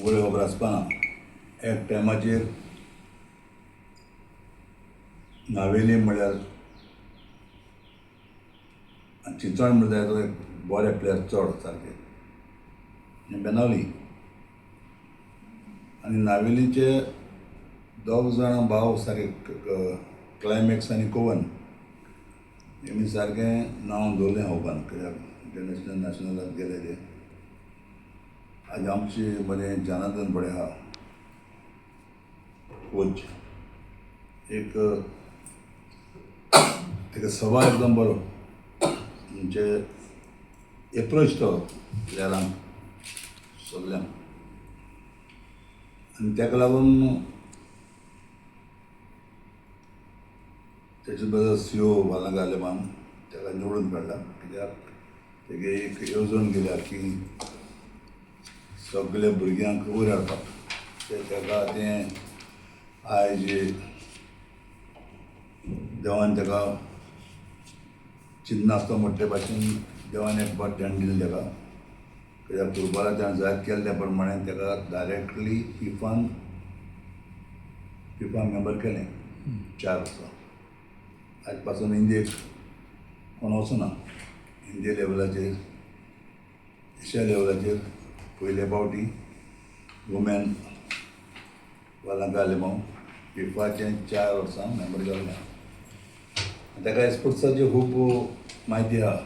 गोळे खबर आसपाना एक टायमाचेर नावेली म्हळ्यार चिंचोण म्हणल्यार तो एक बरे प्लेयर चड सारके आनी बेनावली आनी नावेलीचे दोग जाण भाव सारके क्लायमॅक्स आनी कोवन हेमी सारकें नांव दवरलें होबान कित्याक इंटरनॅशनल नॅशनलाक गेले ते आज आमचे मदें जनार्दन बडे आहा कोच एक तेका स्वभाव एकदम बरो म्हणजे एप्रोच तो प्लेयरांक सगल्यांक आनी तेका लागून तेचे बद्दल सीओ वाला घाले मान तेका निवडून काडला कित्याक तेगे एक येवजण गेल्या की सगळे भुरग्यांक वयर हाडपाक तेका तें आयज देवान तेका चिंतना आसता म्हटले भाशेन देवान एक बरें धन दिलें तेका कित्याक फुटबॉलाक तेणें जायत केलें त्या प्रमाणें तेका डायरेक्टली फिफा मेंबर केलें 4 वर्सां आज पासून इंडियेक कोण वचना इंडिया लेवलाचेर एशिया लेवलाचेर पयले फावटी वुमेन वालांका आलेमांव फिफाचे 4 वर्सां मेंबर जाल्लें तेका स्पोर्ट्साची खूब म्हायती आहा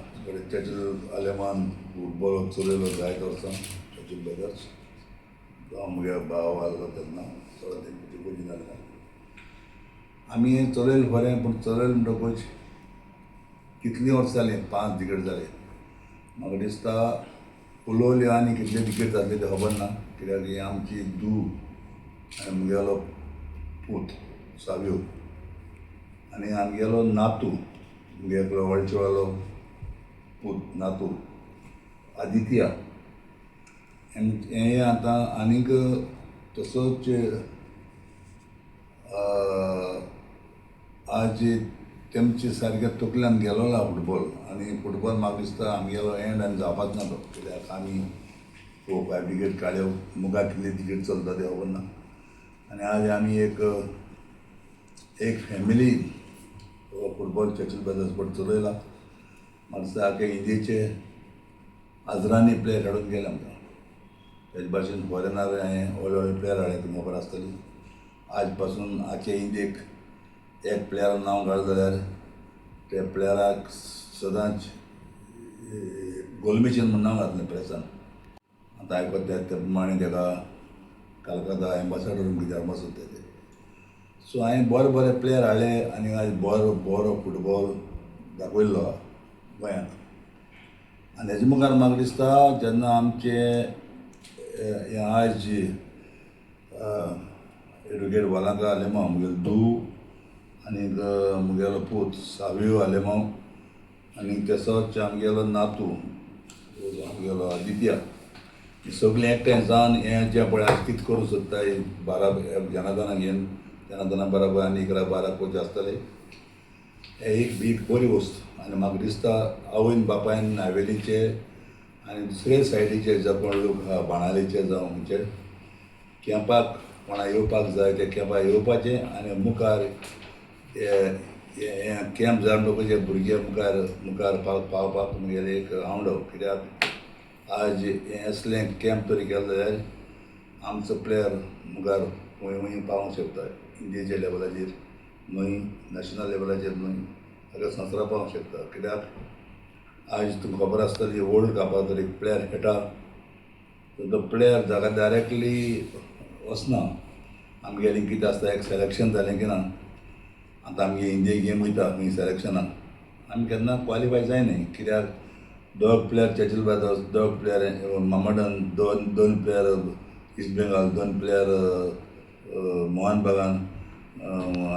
चर्चिल आलेमान फुटबॉल चलयलो जायत वर्सां चर्चिल ब्रदर्स जावं म्हगे भाव आसलो तेन्ना सगळो तेंची कोचींग जालें आमी चलयल खरें पूण चलयल म्हणटकूच कितलीं वर्सां जालीं 5 डिकेड जाले म्हाका दिसता उलोवली आनी कितले डिकेड जातले ते खबर ना कित्याक ही आमची धूव आनी म्हगेलो पूत साव्यो आनी आमगेलो नातू म्हगे एकलो वळचेवालो पूत नातू आदित्या हें आतां आनीक तसोच आज तेमचे सारके तकल्यान गेलो ना फुटबॉल आनी फुटबॉल म्हाका दिसता आमगेलो एंड आनी जावपाच ना तो कित्याक आमी 4-5 डिकेट काडयो मुखार कितले डिकेट चलता ते खबर ना आनी आज आमी एक फॅमिली फुटबॉल चर्चिल ब्रदर्स बट चलयला म्हाका दिसता आख्या इंडियेचे हजारांनी प्लेयर हाडून गेले आमकां तेजे भाशेन फॉरेनार हांवें व्हडले व्हडले प्लेयर हाडले तुमकां खबर आसतली आज पासून आख्या इंडियेक एक प्लेयर नांव घाल जाल्यार त्या प्लेयराक सदांच गोलमेशीन म्हूण नांव घातलें प्रेसान आतां आयकता ते प्रमाणें तेका कलकत्ता एम्बेसेडर कित्याक बसत ते सो हांवें बरे प्लेयर हाडले आनी आज बरो फुटबॉल दाखयल्लो गोंयांत आनी हेजे मुखार म्हाका दिसता जेन्ना आमचे हें आज एडवोकेट वालांका आलेमांव म्हगेलो धूव आनी म्हगेलो पूत साव्यो आलेमांव आनी तसोच आमगेलो नातू आमगेलो आदित्या सगळीं एकठांय जावन हें जें पळय आज कितें करूंक सोदता 12 जनार्दनाक घेवन जनार्दना बराबर आनी 11-12 कोच आसतले हें एक बरी वस्त आनी म्हाका दिसता आवयन बापायन नावेलीचे आनी दुसरे सायडीचे जे कोण लोक आहा बाणालीचे जावं म्हणजे कॅम्पाक कोणा येवपाक जाय ते कॅम्पाक येवपाचें आनी मुखार कॅम्प जाणटकूच भुरगे मुखार पावपाक मुगेले एक आवडो कित्याक आज हें असलें कॅम्प तरी केलें जाल्यार आमचो प्लेयर मुखार खंय पावूंक शकता इंडियेच्या लेवलाचेर न्हय नॅशनल लेवलाचेर न्हय सगळ्या संवसारा पावूंक शकता कित्याक आज तुमकां खबर आसतली वर्ल्ड कपाक जर एक प्लेयर खेळटा तो प्लेयर जागा डायरेक्टली वचना आमगेलें कितें आसता एक सेलेक्शन जालें की ना आतां आमगे इंडिये गेम वयता खंय सेलेक्शनाक आमी केन्ना क्वॉलिफाय जायनाय कित्याक 2 प्लेयर चर्चिल ब्रदर्स 2 प्लेयर मामडन 2 प्लेयर इस्ट बेंगाल 2 प्लेयर मोहन बागान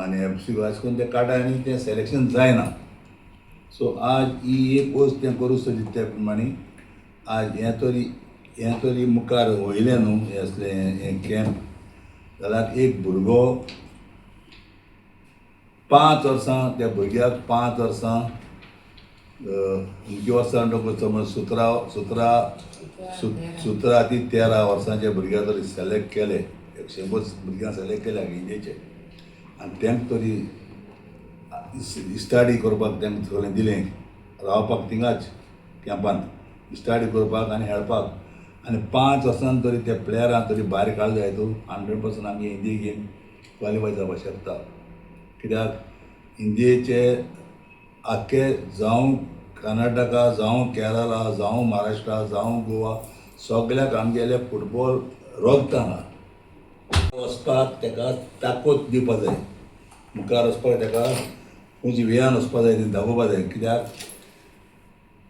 आनी FC अशें करून ते काडटा आनी तें सेलेक्शन जायना सो आज ही एक वस्त तें करूं सोदी त्या प्रमाणे आज हें तरी मुखार वयलें न्हू हें असलें हें कॅम्प जाल्यार एक भुरगो 5 वर्सां त्या भुरग्याक 5 वर्सां अमकी वर्सां समज 17 ती 13 वर्सांचे भुरग्यां तरी सिलेक्ट केले, 100 भुरग्यां सिलेक्ट केल्या इंडियेचे, आनी तेंक तरी स्टडी करपाक तेंका सगळें दिलें, रावपाक थिंगाच कॅम्पांत स्टडी करपाक आनी खेळपाक. आनी 5 वर्सान तरी त्या प्लेयरांक तरी भायर काडले जाय तूं 100% आमी इंडिये गेम क्वॉलिफाय जावपाक शकता. कित्याक इंडियेचे आख्खे जावं कर्नाटका, जावं केरळा, जावं महाराष्ट्रा, जावं गोवा, सगळ्याक आमगेले फुटबॉल रगत हांगा वचपाक ताका ताकद दिवपाक जाय, मुखार वचपाक ताका खंयची वेयान वचपाक जाय ती दाखोवपाक जाय.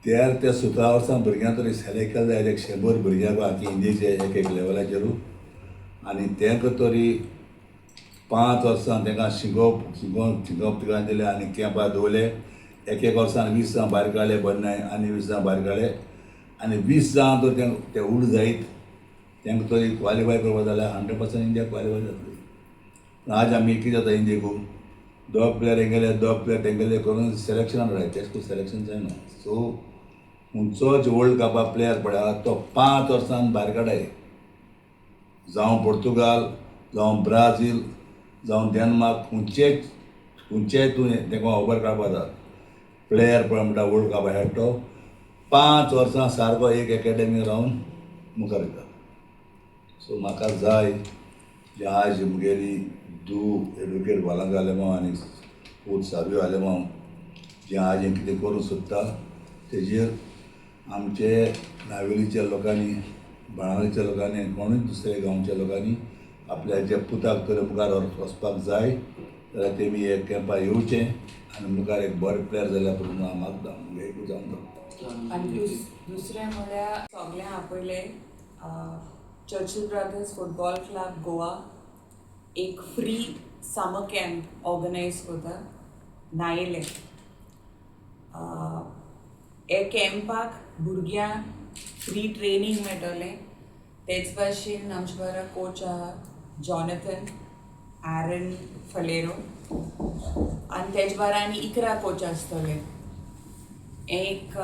कित्याक ते 17 वर्सां भुरग्यांक तरी सिलेक्ट केले जाय 100 भुरग्यांक आख्खे इंडियेचे एक लेवलाचेरू, आनी तांकां तरी 5 वर्सां तांकां शिकोवप तिका दिलें आनी कॅम्पार दवरले. एक वर्सान 20 जावं भायर काडले बरें आनी 20 जावं भायर काडले, आनी 20 जावं तर ते उड जायत तांकां तरी क्वॉलिफाय करपाक जाल्यार 100% इंडिया क्वॉलिफाय जातली. आज आमी कितें जाता इंडियेकू दोग प्लेयर हेंगेले दोग प्लेयर तेंगेले करून सिलेक्शनान रावय, तेश करून सिलेक्शन जायना. सो खंयचोच वर्ल्ड कपाक प्लेयर पळय तो 5 वर्सान भायर काडाय, जावं पोर्तुगाल, जावं ब्राजील, जावं डेन्मार्क, खंयचेय तूं ताका खबर काडपाक जाता प्लेयर पळय म्हणटा वर्ल्ड कप खेळटा तो 5 वर्सां सारको एक एकेडमी रावन मुखार वयता. सो म्हाका जाय जे आज मुगेली एडवोकेट वालांगा आलेमांव आनी पूत साबियो आलेमांव जे आज हें कितें करूंक सोदता तेजेर आमचे नावेलीच्या लोकांनी, बाणावलीच्या लोकांनी, कोणूय दुसऱ्या गांवच्या लोकांनी आपल्या जे पुताक तरी मुखार वचपाक जाय जाल्यार तेमी हे कॅम्पार येवचें आनी मुखार एक बरें प्लेयर जाल्यार म्हणून हांव मागता, मुगे एकूच आमकां. आनी दुसरें म्हळ्यार सगळें आपयले Churchill Brothers football club Goa एक फ्री समर कॅम्प ऑर्गनायज करता नायले. हे कॅम्पाक भुरग्यांक फ्री ट्रेनींग मेळटलें. तेच भाशेन आमचे बरो कोच आहा जॉनथन ॲरन फलेरो, आनी तेजे भायर आनी 11 कोच आसतले. एक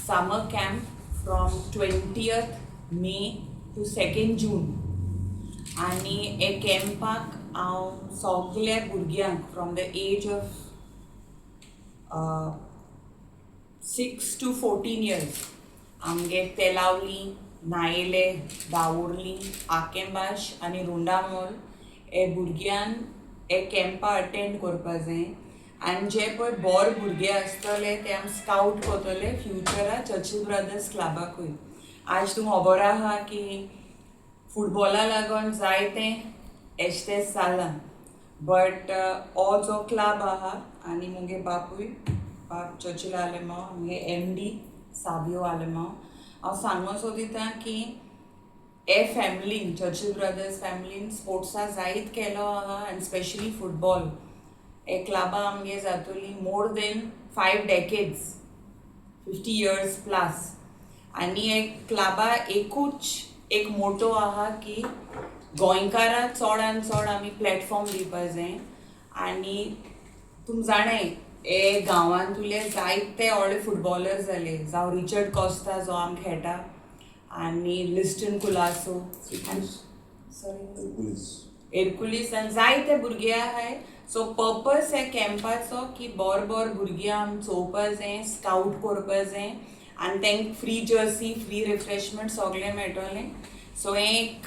summer camp from 20th May to 2nd June, आनी हे कॅम्पाक हांव सगल्या भुरग्यांक from the age of 6 to 14 years आमगे तेलावली, नायले, दावोर्ली, आकेंबाश आनी रुंडामोल हे भुरग्यांक हे कॅम्पा अटेंड करपा जाय. आनी जे पळय बोर भुरगे आसतले ते आमी स्काउट करतले फ्युचरा चर्चिल ब्रदर्स क्लबाकूय. आज तुमकां खबर आहा की फुटबॉला लागून जायते एस्टेस जालां, बट हो जो क्लब आहा आनी मुगे बापूय बाप चर्चिल आलेमांव, मुगे MD साबियो आलेमांव, हांव सांगूंक सोदितां की हे फॅमिलीन चर्चिल ब्रदर्स फॅमिलीन स्पोर्ट्सा जायत केलो आहा आनी स्पेशली फुटबॉल हे क्लबा आमगे जातली more than 5 decades, 50 years plus. आनी हे क्लबा एकूच एक मोटो आहा की गोंयकारांक चडान चड आमी प्लॅटफॉर्म दिवपाक जाय. आनी तुम जाणाय हे गांवांत तुले जायते व्हडले फुटबॉलर जाले, जावं रिचर्ड कॉस्ता जो आमी खेळटा आनी लिस्टन कुलासो एरकुलीस आनी जायते भुरगे आहाय. सो पर्पज हे कॅम्पाचो की बोर भुरग्यां आमी चोवपा जाय, स्काउट करपा जाय आनी तांकां फ्री जर्सी, फ्री रिफ्रेशमेंट सगळें मेळटलें. सो हें एक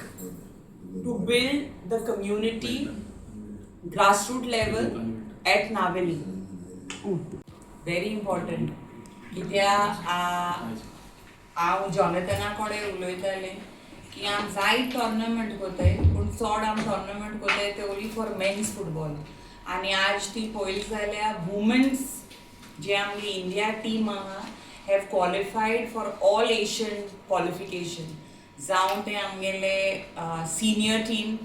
to build the community grassroot level at नावेली, व्हेरी इम्पॉर्टंट. कित्याक हांव जॉनथना कडेन उलयतालें की आमी जायत टोर्नामेंट कोताय, पूण चड आमी टोर्नामेंट कोताय ते ओन्ली फॉर मेन्स फुटबॉल. आनी आज ती पळयली जाल्यार वुमेन्स जे आमची इंडिया टीम आहा have qualified for all Asian qualification, जावं ते आमगेले सिनियर टीम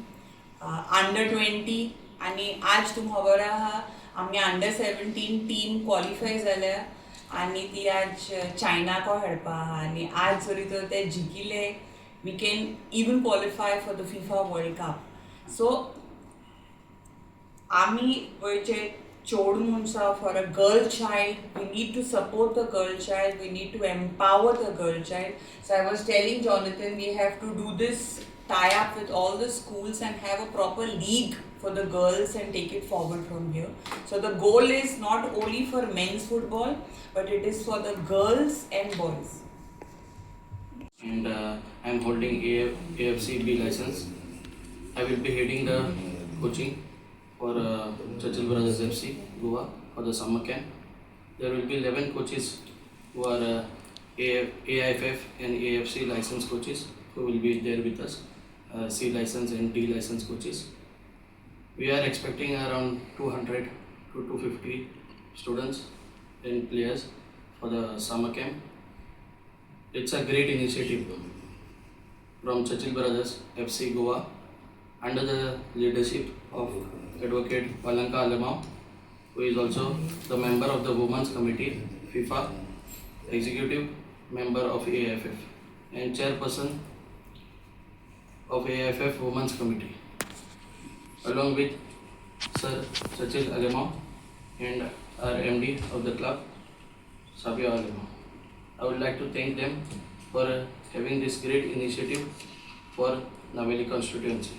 अंडर-20 आनी आज तुमकां खबर आहा आमगे अंडर-17 टीम क्वॉलिफाय जाल्या आनी ती आज चायनाको खेळपा आहा. आनी आज जरी तर ते जिखिले we can even qualify for the FIFA world cup. So आमी गोंयचे Chodmunsa for a girl child. We need to support the girl child. We need to empower the girl child. So I was telling Jonathan, we have to do this tie up with all the schools and have a proper league for the girls and take it forward from here. So the goal is not only for men's football, but it is for the girls and boys. And I'm holding AFC B license. I will be heading the coaching for Churchill Brothers FC Goa for the summer camp. There will be 11 coaches who are AIFF and AFC license coaches who will be there with us, C license and D license coaches. We are expecting around 200 to 250 students and players for the summer camp. It's a great initiative from Churchill Brothers FC Goa under the leadership of Advocate Palanka Alamau, who is also the member of the Women's Committee, FIFA, executive member of AIFF and chairperson of AIFF Women's Committee, along with Sir Churchill Alamau and our MD of the club, Sabia Alamau. I would like to thank them for having this great initiative for Naveli constituency.